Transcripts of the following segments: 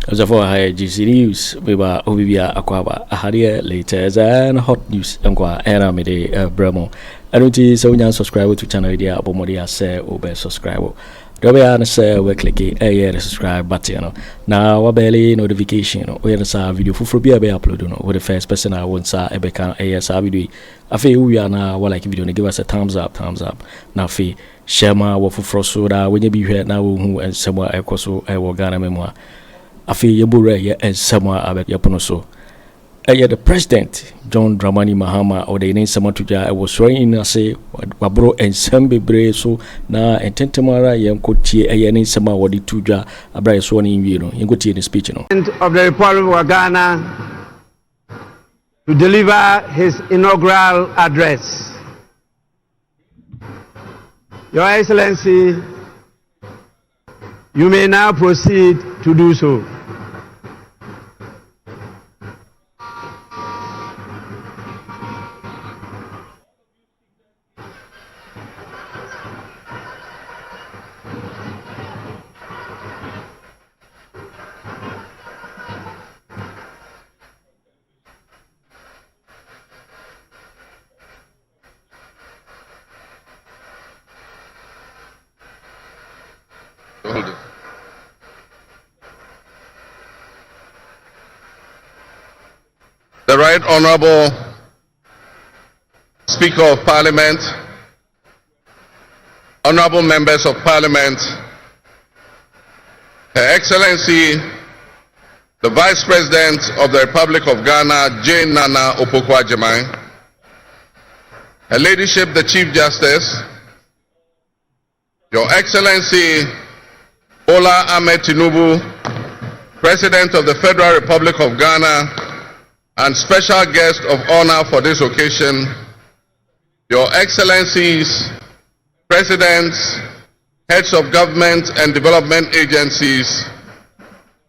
As of our GC News, we were Obibia Aquaba, Ahadia latest and hot news and Aramide Bremo. I don't see so young subscribe to channel idea Abomodia say or subscribe. Don't say we click the subscribe button. Now we barely notification. We have a video for be upload. With the first person I want to Ebeka AS video. I feel we are now like video. Give us a thumbs up. Now fee share my work for Frosoda when you be here now who and somewhere Ecoso I will Ghana memoir. I feel Yabure and somewhere about Yaponoso. The president, John Dramani Mahama, or the name someone to I was swearing in a say, Wabro and Sammy so now and Tentamara, Yam Kochi, a name someone or the Tuja, a bright swan in you know, you go to the speech. Of the Republic of Ghana to deliver his inaugural address. Your Excellency, you may now proceed to do so. The Right Honorable Speaker of Parliament, Honorable Members of Parliament, Her Excellency, the Vice President of the Republic of Ghana, Jane Nana Opoku-Agyeman, Her Ladyship, the Chief Justice, Your Excellency, Bola Ahmed Tinubu, President of the Federal Republic of Ghana, and special guest of honor for this occasion, Your Excellencies, Presidents, Heads of Government and Development Agencies,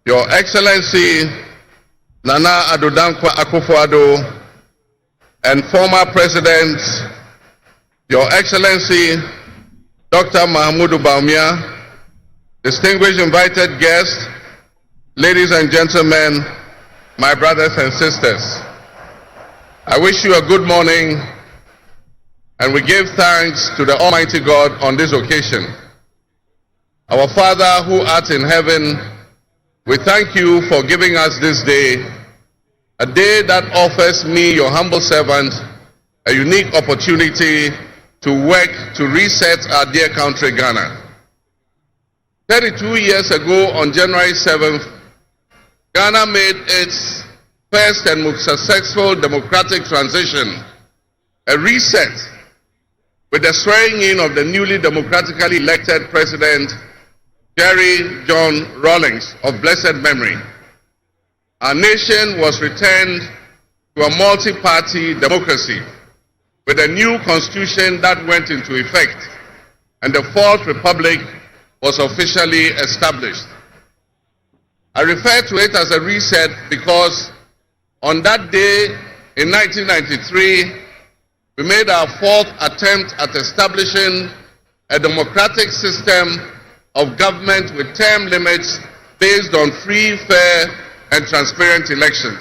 Your Excellency, Nana Addo Akufo Addo, and former Presidents, Your Excellency, Dr. Mahamadu Bawumia, distinguished invited guests, ladies and gentlemen, my brothers and sisters, I wish you a good morning, and we give thanks to the Almighty God on this occasion. Our Father who art in heaven, we thank you for giving us this day, a day that offers me, your humble servant, a unique opportunity to work to reset our dear country, Ghana. 32 years ago, on January 7th, Ghana made its first and most successful democratic transition, a reset, with the swearing in of the newly democratically elected President, Jerry John Rawlings, of blessed memory. Our nation was returned to a multi-party democracy, with a new constitution that went into effect, and the Fourth Republic was officially established. I refer to it as a reset because on that day in 1993, we made our fourth attempt at establishing a democratic system of government with term limits based on free, fair, and transparent elections.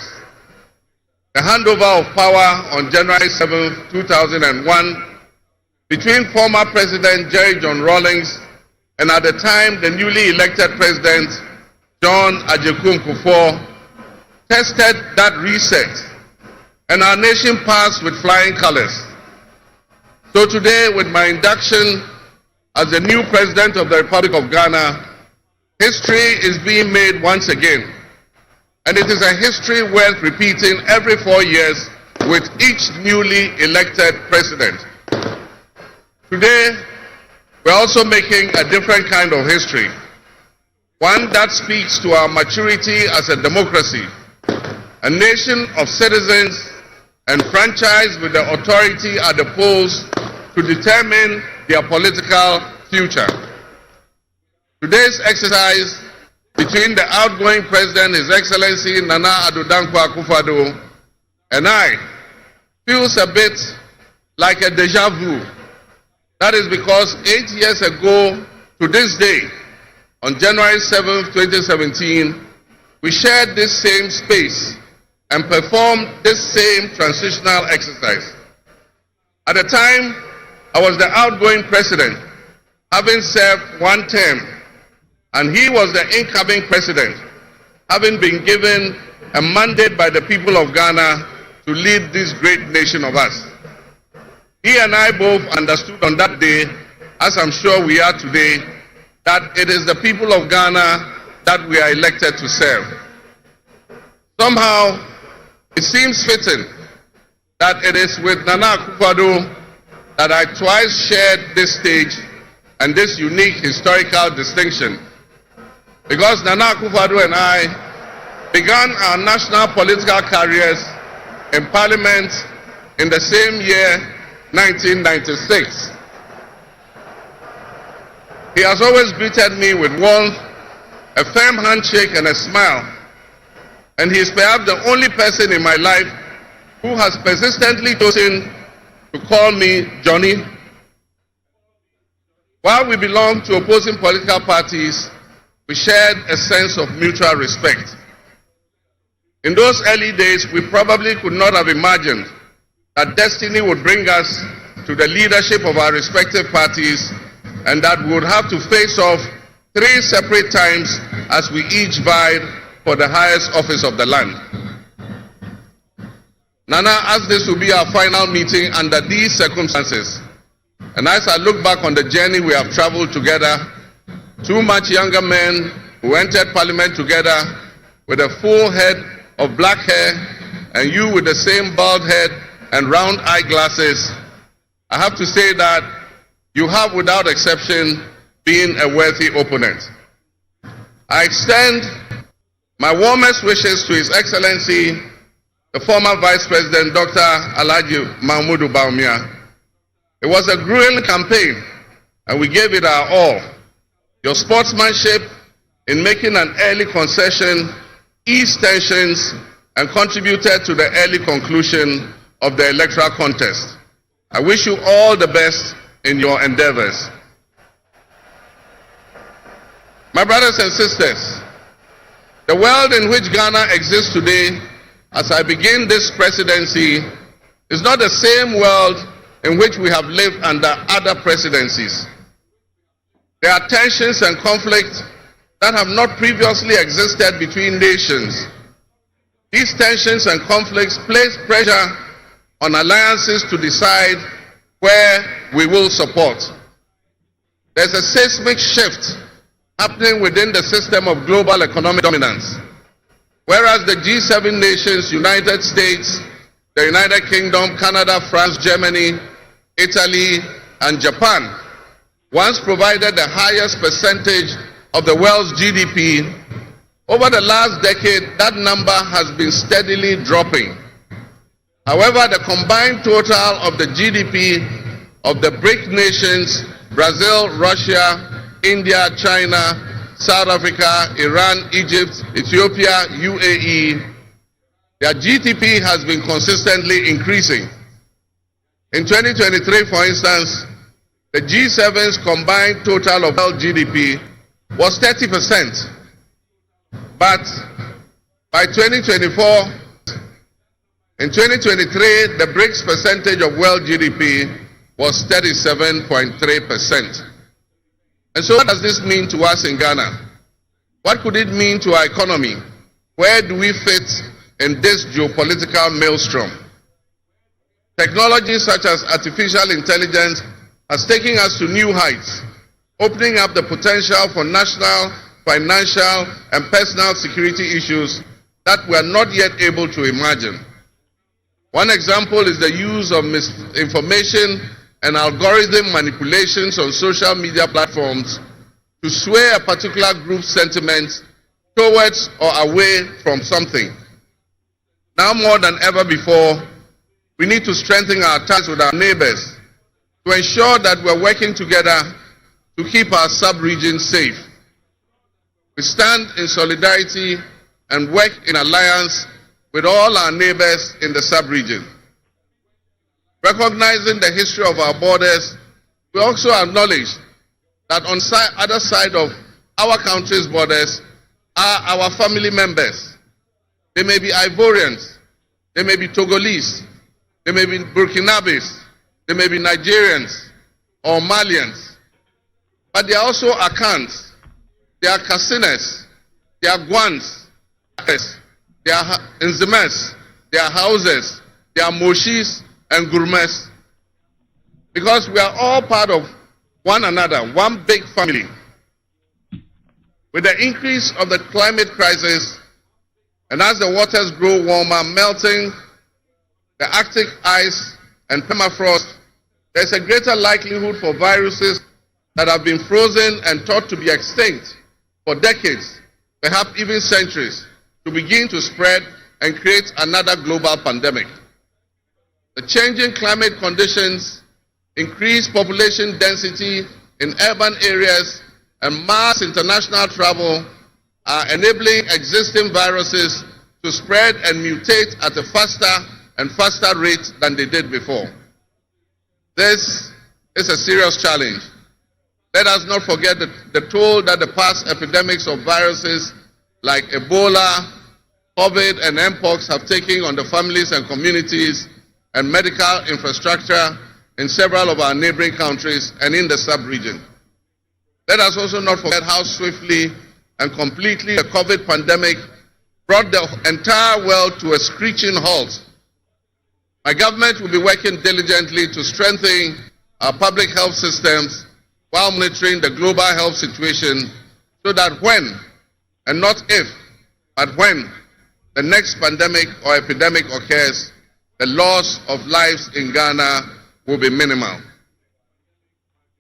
The handover of power on January 7, 2001, between former President Jerry John Rawlings and at the time the newly elected President John Agyapong tested that reset, and our nation passed with flying colors. So today, with my induction as the new President of the Republic of Ghana, history is being made once again, and it is a history worth repeating every 4 years with each newly elected President. Today, we're also making a different kind of history, one that speaks to our maturity as a democracy, a nation of citizens enfranchised with the authority at the polls to determine their political future. Today's exercise between the outgoing President, His Excellency Nana Addo Akufo Addo, and I feels a bit like a deja vu. That is because 8 years ago to this day, on January 7th, 2017, we shared this same space and performed this same transitional exercise. At the time, I was the outgoing president, having served one term, and he was the incoming president, having been given a mandate by the people of Ghana to lead this great nation of us. He and I both understood on that day, as I'm sure we are today, that it is the people of Ghana that we are elected to serve. Somehow, it seems fitting that it is with Nana Akufo Addo that I twice shared this stage and this unique historical distinction, because Nana Akufo Addo and I began our national political careers in Parliament in the same year, 1996. He has always greeted me with warmth, a firm handshake and a smile, and he is perhaps the only person in my life who has persistently chosen to call me Johnny. While we belong to opposing political parties, we shared a sense of mutual respect. In those early days, we probably could not have imagined that destiny would bring us to the leadership of our respective parties, and that we would have to face off 3 separate times as we each vied for the highest office of the land. Nana, as this will be our final meeting under these circumstances, and as I look back on the journey we have traveled together, 2 much younger men who entered Parliament together with a full head of black hair, and you with the same bald head and round eyeglasses, I have to say that you have, without exception, been a worthy opponent. I extend my warmest wishes to His Excellency, the former Vice President, Dr. Alhaji Mahamadu Bawumia. It was a grueling campaign, and we gave it our all. Your sportsmanship in making an early concession eased tensions and contributed to the early conclusion of the electoral contest. I wish you all the best in your endeavors. My brothers and sisters, the world in which Ghana exists today, as I begin this presidency, is not the same world in which we have lived under other presidencies. There are tensions and conflicts that have not previously existed between nations. These tensions and conflicts place pressure on alliances to decide where we will support. There's a seismic shift happening within the system of global economic dominance. Whereas the G7 nations, United States, the United Kingdom, Canada, France, Germany, Italy, and Japan once provided the highest percentage of the world's GDP, over the last decade, that number has been steadily dropping. However, the combined total of the GDP of the BRIC nations, Brazil, Russia, India, China, South Africa, Iran, Egypt, Ethiopia, UAE, their GDP has been consistently increasing. In 2023, for instance, the G7's combined total of world GDP was 30%. But by 2024, in 2023, the BRICS percentage of world GDP was 37.3%. And so what does this mean to us in Ghana? What could it mean to our economy? Where do we fit in this geopolitical maelstrom? Technology such as artificial intelligence has taken us to new heights, opening up the potential for national, financial, and personal security issues that we are not yet able to imagine. One example is the use of misinformation and algorithm manipulations on social media platforms to sway a particular group's sentiments towards or away from something. Now more than ever before, we need to strengthen our ties with our neighbors to ensure that we're working together to keep our sub-region safe. We stand in solidarity and work in alliance with all our neighbors in the sub-region. Recognizing the history of our borders, we also acknowledge that on the other side of our country's borders, are our family members. They may be Ivorians, they may be Togolese, they may be Burkinabes, they may be Nigerians or Malians, but they are also Akans, they are Kasines, they are Gwans, they are Nzemes, they are Hauses, they are Moshis and Gurmes, because we are all part of one another, one big family. With the increase of the climate crisis, and as the waters grow warmer, melting the Arctic ice and permafrost, there's a greater likelihood for viruses that have been frozen and thought to be extinct for decades, perhaps even centuries, to begin to spread and create another global pandemic. The changing climate conditions, increased population density in urban areas, and mass international travel are enabling existing viruses to spread and mutate at a faster and faster rate than they did before. This is a serious challenge. Let us not forget the toll that the past epidemics of viruses like Ebola, COVID, and Mpox have taken on the families and communities and medical infrastructure in several of our neighboring countries and in the sub-region. Let us also not forget how swiftly and completely the COVID pandemic brought the entire world to a screeching halt. My government will be working diligently to strengthen our public health systems while monitoring the global health situation so that when, and not if, but when the next pandemic or epidemic occurs, the loss of lives in Ghana will be minimal.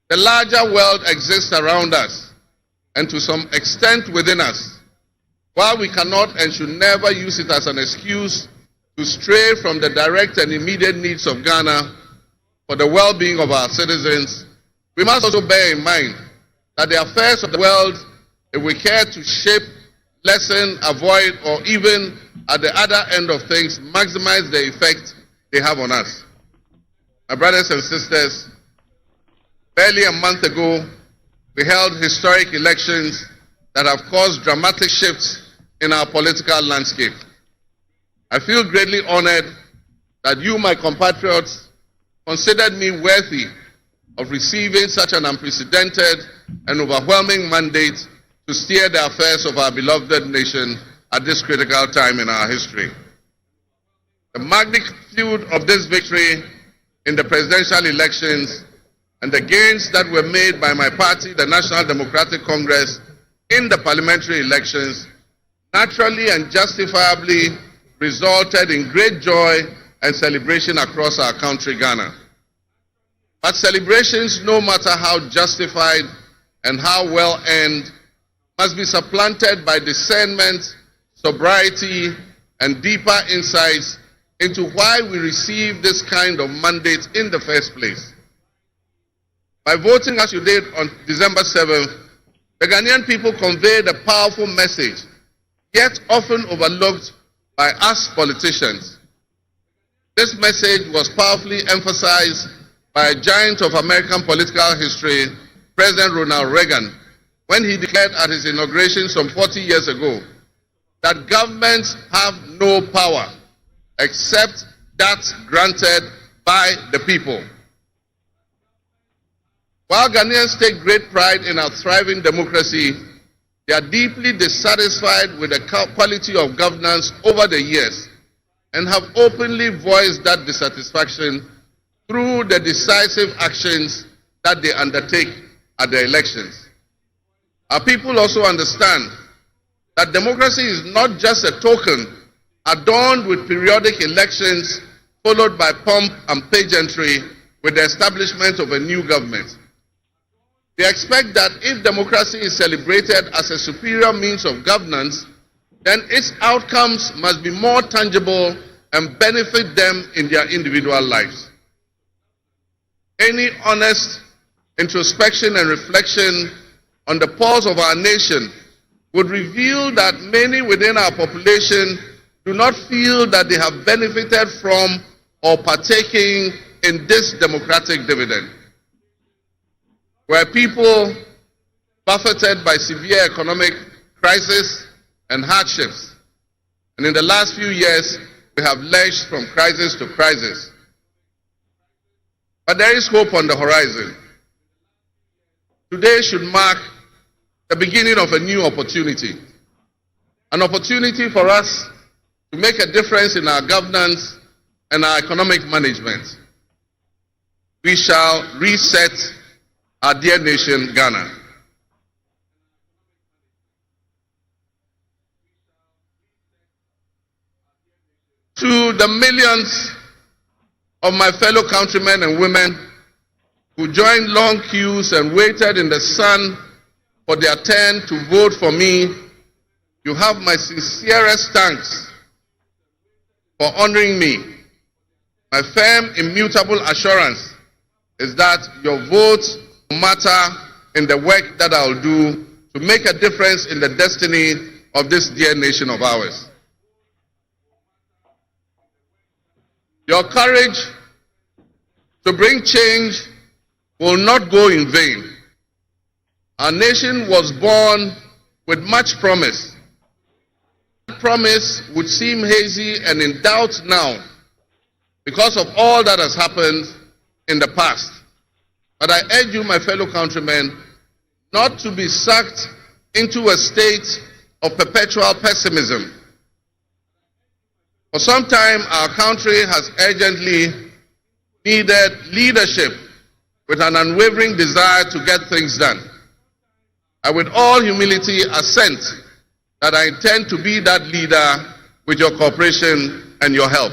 The larger world exists around us and to some extent within us. While we cannot and should never use it as an excuse to stray from the direct and immediate needs of Ghana for the well-being of our citizens, we must also bear in mind that the affairs of the world, if we care to shape, lessen, avoid, or even at the other end of things, maximize the effect they have on us. My brothers and sisters, barely a month ago, we held historic elections that have caused dramatic shifts in our political landscape. I feel greatly honored that you, my compatriots, considered me worthy of receiving such an unprecedented and overwhelming mandate to steer the affairs of our beloved nation at this critical time in our history. The magnitude of this victory in the presidential elections and the gains that were made by my party, the National Democratic Congress, in the parliamentary elections naturally and justifiably resulted in great joy and celebration across our country, Ghana. But celebrations, no matter how justified and how well earned, must be supplanted by discernment, sobriety, and deeper insights into why we received this kind of mandate in the first place. By voting as you did on December 7th, the Ghanaian people conveyed a powerful message, yet often overlooked by us politicians. This message was powerfully emphasized by a giant of American political history, President Ronald Reagan, when he declared at his inauguration some 40 years ago that governments have no power except that granted by the people. While Ghanaians take great pride in our thriving democracy, they are deeply dissatisfied with the quality of governance over the years and have openly voiced that dissatisfaction through the decisive actions that they undertake at the elections. Our people also understand that democracy is not just a token adorned with periodic elections followed by pomp and pageantry with the establishment of a new government. They expect that if democracy is celebrated as a superior means of governance, then its outcomes must be more tangible and benefit them in their individual lives. Any honest introspection and reflection on the pulse of our nation would reveal that many within our population do not feel that they have benefited from or partaking in this democratic dividend. Where people buffeted by severe economic crisis, and hardships. And in the last few years, we have lurched from crisis to crisis. But there is hope on the horizon. Today should mark the beginning of a new opportunity. An opportunity for us to make a difference in our governance and our economic management. We shall reset our dear nation, Ghana. To the millions of my fellow countrymen and women who joined long queues and waited in the sun for their turn to vote for me, you have my sincerest thanks for honoring me. My firm, immutable assurance is that your votes matter in the work that I'll do to make a difference in the destiny of this dear nation of ours. Your courage to bring change will not go in vain. Our nation was born with much promise. That promise would seem hazy and in doubt now because of all that has happened in the past. But I urge you, my fellow countrymen, not to be sucked into a state of perpetual pessimism. For some time, our country has urgently needed leadership with an unwavering desire to get things done. I, with all humility, assent that I intend to be that leader with your cooperation and your help.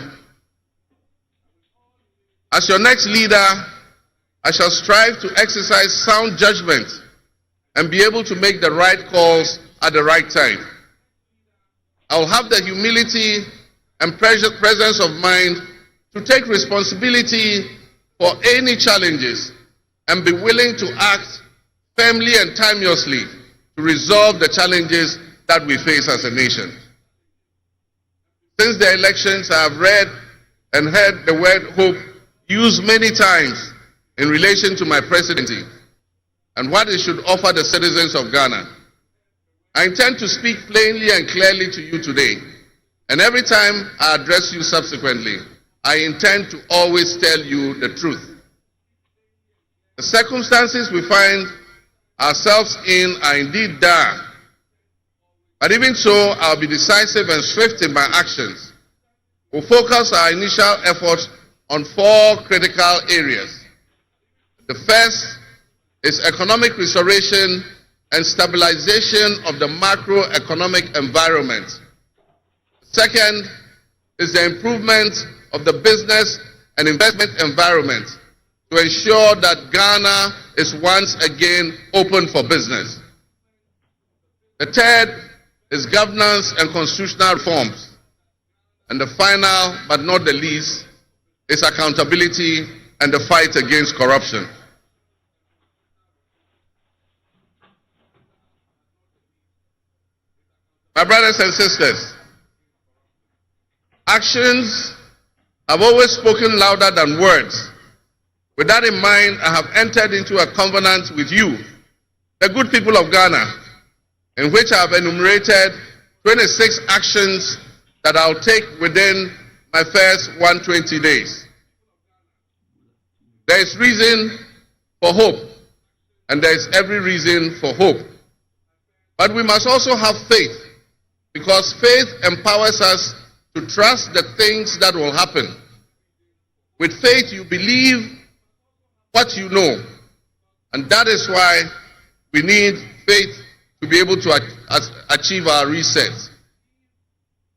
As your next leader, I shall strive to exercise sound judgment and be able to make the right calls at the right time. I will have the humility and presence of mind to take responsibility for any challenges and be willing to act firmly and timelessly to resolve the challenges that we face as a nation. Since the elections, I have read and heard the word hope used many times in relation to my presidency and what it should offer the citizens of Ghana. I intend to speak plainly and clearly to you today, and every time I address you subsequently, I intend to always tell you the truth. The circumstances we find ourselves in are indeed dire, but even so, I'll be decisive and swift in my actions. We'll focus our initial efforts on 4 critical areas. The first is economic restoration and stabilization of the macroeconomic environment. The second is the improvement of the business and investment environment to ensure that Ghana is once again open for business. The third is governance and constitutional reforms. And the final, but not the least, is accountability and the fight against corruption. My brothers and sisters, actions have always spoken louder than words. With that in mind, I have entered into a covenant with you, the good people of Ghana, in which I have enumerated 26 actions that I'll take within my first 120 days. There is reason for hope, and there is every reason for hope. But we must also have faith, because faith empowers us to trust the things that will happen. With faith, you believe what you know, and that is why we need faith to be able to achieve our reset.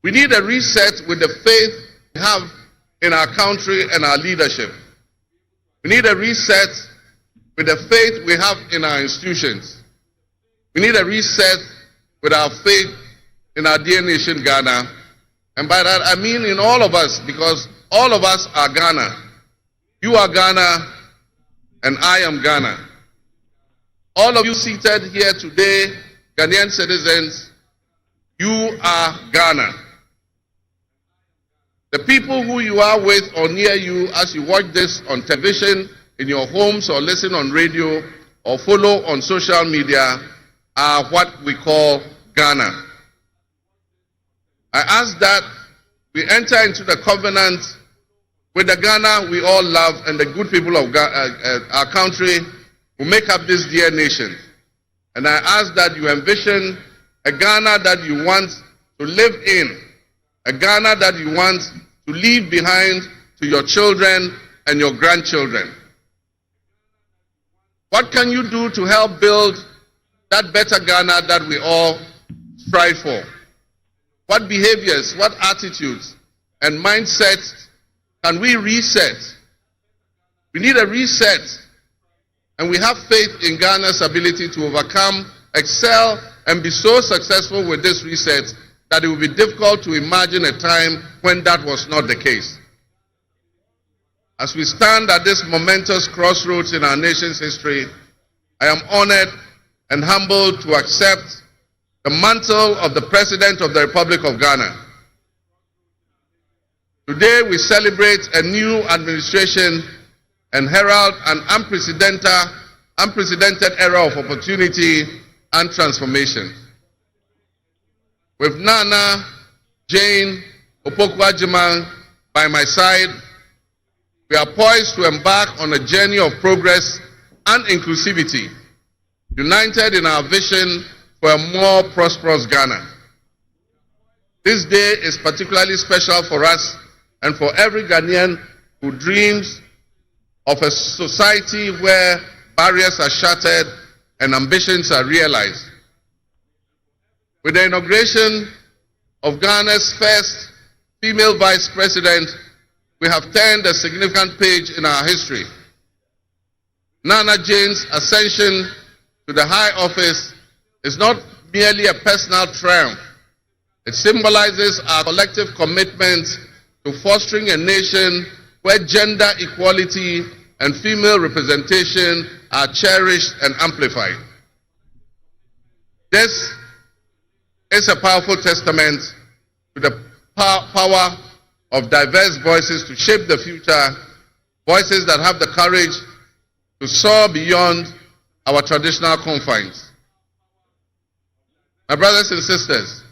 We need a reset with the faith we have in our country and our leadership. We need a reset with the faith we have in our institutions. We need a reset with our faith in our dear nation, Ghana. And by that, I mean in all of us, because all of us are Ghana. You are Ghana, and I am Ghana. All of you seated here today, Ghanaian citizens, you are Ghana. The people who you are with or near you as you watch this on television, in your homes, or listen on radio, or follow on social media, are what we call Ghana. I ask that we enter into the covenant with the Ghana we all love and the good people of our country who make up this dear nation. And I ask that you envision a Ghana that you want to live in, a Ghana that you want to leave behind to your children and your grandchildren. What can you do to help build that better Ghana that we all strive for? What behaviors, what attitudes and mindsets can we reset? We need a reset, and we have faith in Ghana's ability to overcome, excel, and be so successful with this reset that it will be difficult to imagine a time when that was not the case. As we stand at this momentous crossroads in our nation's history, I am honored and humbled to accept the mantle of the President of the Republic of Ghana. Today we celebrate a new administration and herald an unprecedented era of opportunity and transformation. With Nana, Jane, Opoku by my side, we are poised to embark on a journey of progress and inclusivity, united in our vision for a more prosperous Ghana. This day is particularly special for us and for every Ghanaian who dreams of a society where barriers are shattered and ambitions are realized. With the inauguration of Ghana's first female vice president, we have turned a significant page in our history. Nana Jane's ascension to the high office is not merely a personal triumph. It symbolizes our collective commitment to fostering a nation where gender equality and female representation are cherished and amplified. This is a powerful testament to the power of diverse voices to shape the future, voices that have the courage to soar beyond our traditional confines. My brothers and sisters,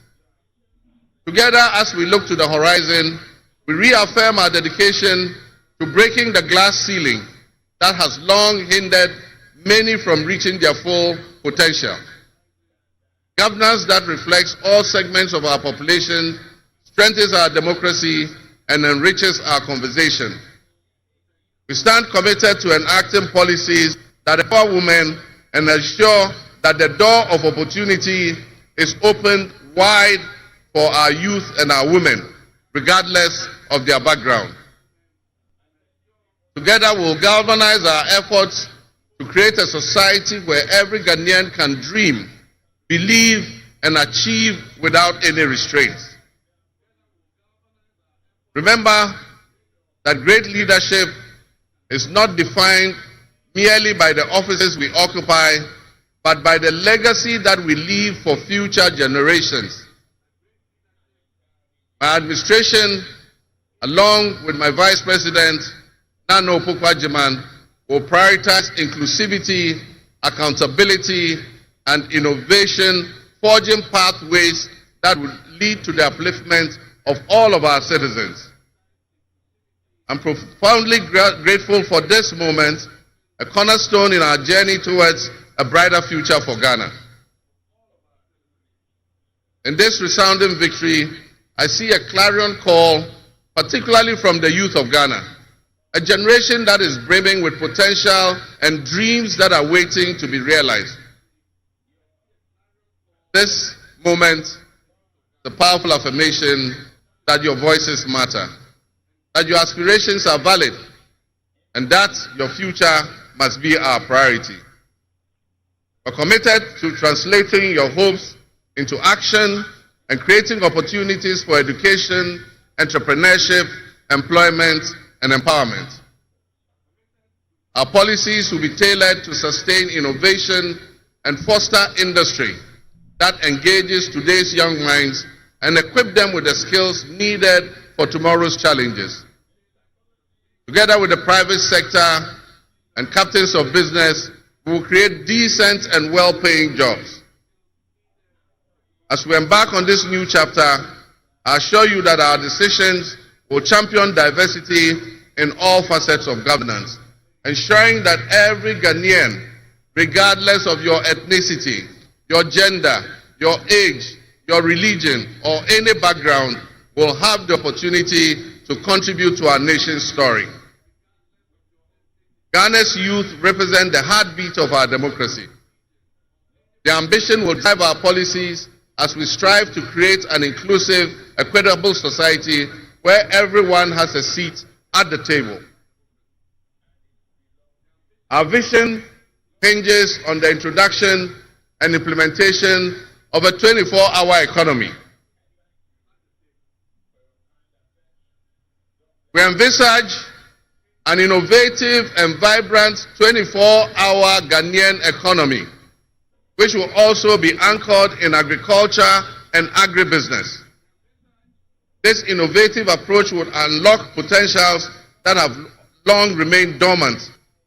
together as we look to the horizon, we reaffirm our dedication to breaking the glass ceiling that has long hindered many from reaching their full potential. Governance that reflects all segments of our population strengthens our democracy and enriches our conversation. We stand committed to enacting policies that empower women and ensure that the door of opportunity is opened wide for our youth and our women, regardless of their background. Together we'll galvanize our efforts to create a society where every Ghanaian can dream, believe, and achieve without any restraints. Remember that great leadership is not defined merely by the offices we occupy, but by the legacy that we leave for future generations. My administration, along with my Vice President, Nana Opoku will prioritize inclusivity, accountability, and innovation, forging pathways that will lead to the upliftment of all of our citizens. I'm profoundly grateful for this moment, a cornerstone in our journey towards a brighter future for Ghana. In this resounding victory, I see a clarion call, particularly from the youth of Ghana, a generation that is brimming with potential and dreams that are waiting to be realized. This moment, the powerful affirmation that your voices matter, that your aspirations are valid, and that your future must be our priority. We're committed to translating your hopes into action and creating opportunities for education, entrepreneurship, employment, and empowerment. Our policies will be tailored to sustain innovation and foster industry that engages today's young minds and equip them with the skills needed for tomorrow's challenges. Together with the private sector and captains of business, we will create decent and well-paying jobs. As we embark on this new chapter, I assure you that our decisions will champion diversity in all facets of governance, ensuring that every Ghanaian, regardless of your ethnicity, your gender, your age, your religion, or any background, will have the opportunity to contribute to our nation's story. Ghana's youth represent the heartbeat of our democracy. Their ambition will drive our policies as we strive to create an inclusive, equitable society where everyone has a seat at the table. Our vision hinges on the introduction and implementation of a 24-hour economy. We envisage an innovative and vibrant 24-hour Ghanaian economy, which will also be anchored in agriculture and agribusiness. This innovative approach would unlock potentials that have long remained dormant,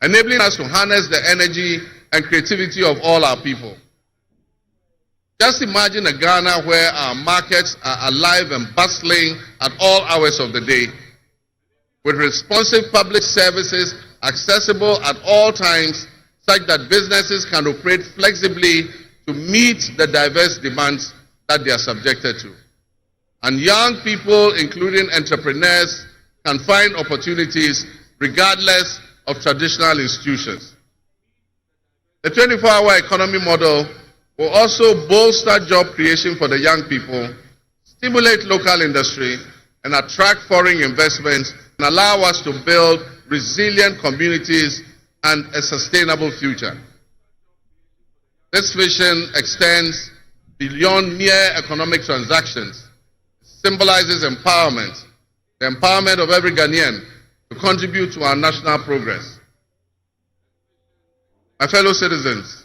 enabling us to harness the energy and creativity of all our people. Just imagine a Ghana where our markets are alive and bustling at all hours of the day, with responsive public services accessible at all times, such that businesses can operate flexibly to meet the diverse demands that they are subjected to. And young people, including entrepreneurs, can find opportunities regardless of traditional institutions. The 24-hour economy model will also bolster job creation for the young people, stimulate local industry, and attract foreign investments, and allow us to build resilient communities and a sustainable future. This vision extends beyond mere economic transactions. It symbolizes empowerment, the empowerment of every Ghanaian to contribute to our national progress. My fellow citizens,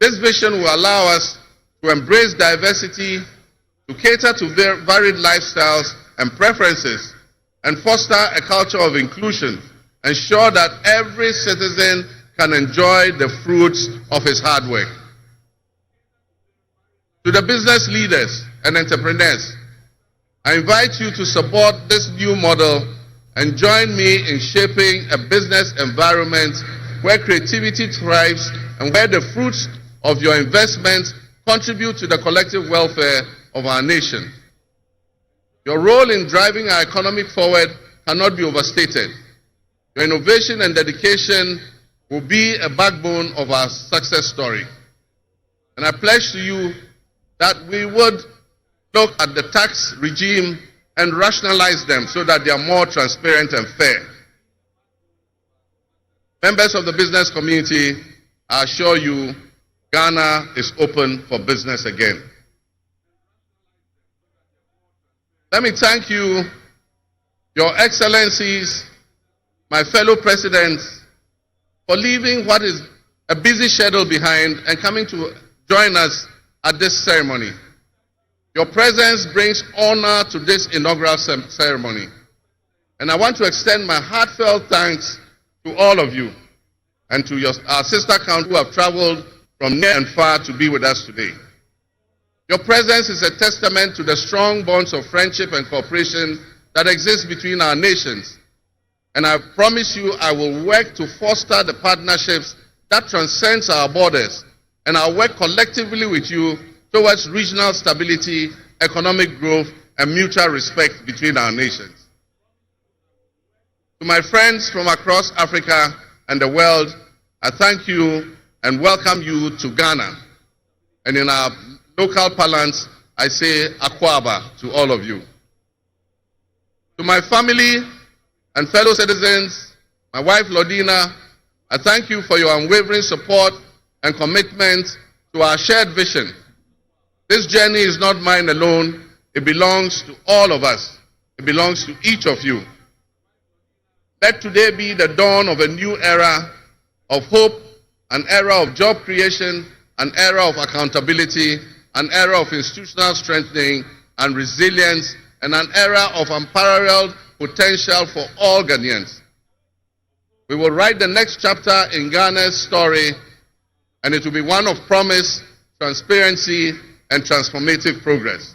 this vision will allow us to embrace diversity, to cater to varied lifestyles and preferences, and foster a culture of inclusion, ensure that every citizen can enjoy the fruits of his hard work. To the business leaders and entrepreneurs, I invite you to support this new model and join me in shaping a business environment where creativity thrives and where the fruits of your investments contribute to the collective welfare of our nation. Your role in driving our economy forward cannot be overstated. Your innovation and dedication will be a backbone of our success story. And I pledge to you that we would look at the tax regime and rationalize them so that they are more transparent and fair. Members of the business community, I assure you, Ghana is open for business again. Let me thank you, Your Excellencies, my fellow presidents, for leaving what is a busy schedule behind and coming to join us at this ceremony. Your presence brings honor to this inaugural ceremony. And I want to extend my heartfelt thanks to all of you and to our sister count who have traveled from near and far to be with us today. Your presence is a testament to the strong bonds of friendship and cooperation that exist between our nations. And I promise you I will work to foster the partnerships that transcends our borders, and I'll work collectively with you towards regional stability, economic growth, and mutual respect between our nations. To my friends from across Africa and the world, I thank you and welcome you to Ghana. And in our local parlance, I say Akwaba to all of you. To my family and fellow citizens, my wife Lordina, I thank you for your unwavering support and commitment to our shared vision. This journey is not mine alone. It belongs to all of us. It belongs to each of you. Let today be the dawn of a new era of hope, an era of job creation, an era of accountability, an era of institutional strengthening and resilience, and an era of unparalleled potential for all Ghanaians. We will write the next chapter in Ghana's story, and it will be one of promise, transparency, and transformative progress.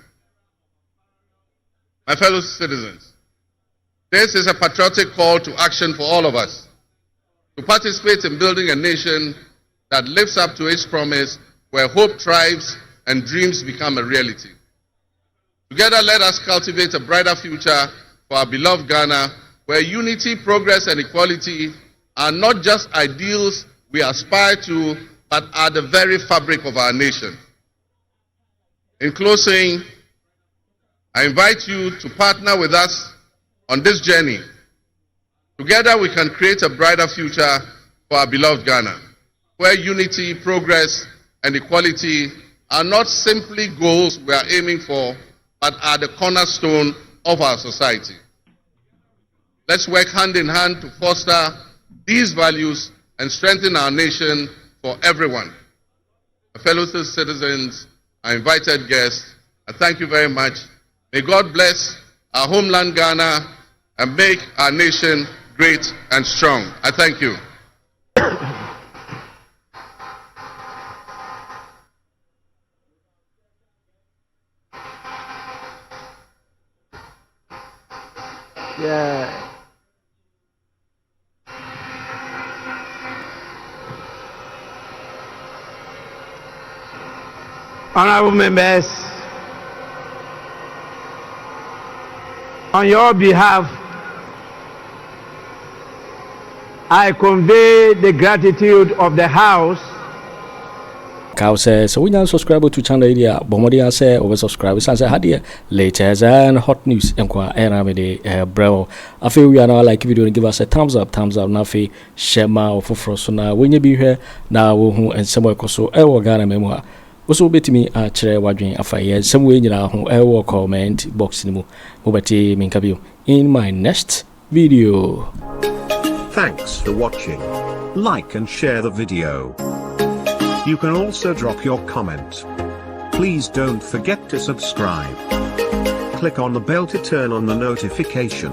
My fellow citizens, this is a patriotic call to action for all of us to participate in building a nation that lives up to its promise, where hope thrives and dreams become a reality. Together, let us cultivate a brighter future for our beloved Ghana, where unity, progress, and equality are not just ideals we aspire to, but are the very fabric of our nation. In closing, I invite you to partner with us on this journey. Together, we can create a brighter future for our beloved Ghana, where unity, progress, and equality are not simply goals we are aiming for, but are the cornerstone of our society. Let's work hand in hand to foster these values and strengthen our nation for everyone. My fellow citizens, our invited guests, I thank you very much. May God bless our homeland Ghana and make our nation great and strong. I thank you. Yeah. Honorable members, on your behalf, I convey the gratitude of the House. Cow says, so we now subscribe to channel idea. Bomodia say over subscribe. Sansa Hadia latest and hot news. Enqua Aremeyaw bro. I feel we are now like video and give us a thumbs up. Nafi Shema or Frosona. When you be here now, who and somewhere so Ghana memoir. Also bet me otchere wadwin afaye some way nyina ho comment box ni mu mobati minkabio in my next video. Thanks for watching. Like and share the video. You can also drop your comment. Please don't forget to subscribe. Click on the bell to turn on the notification.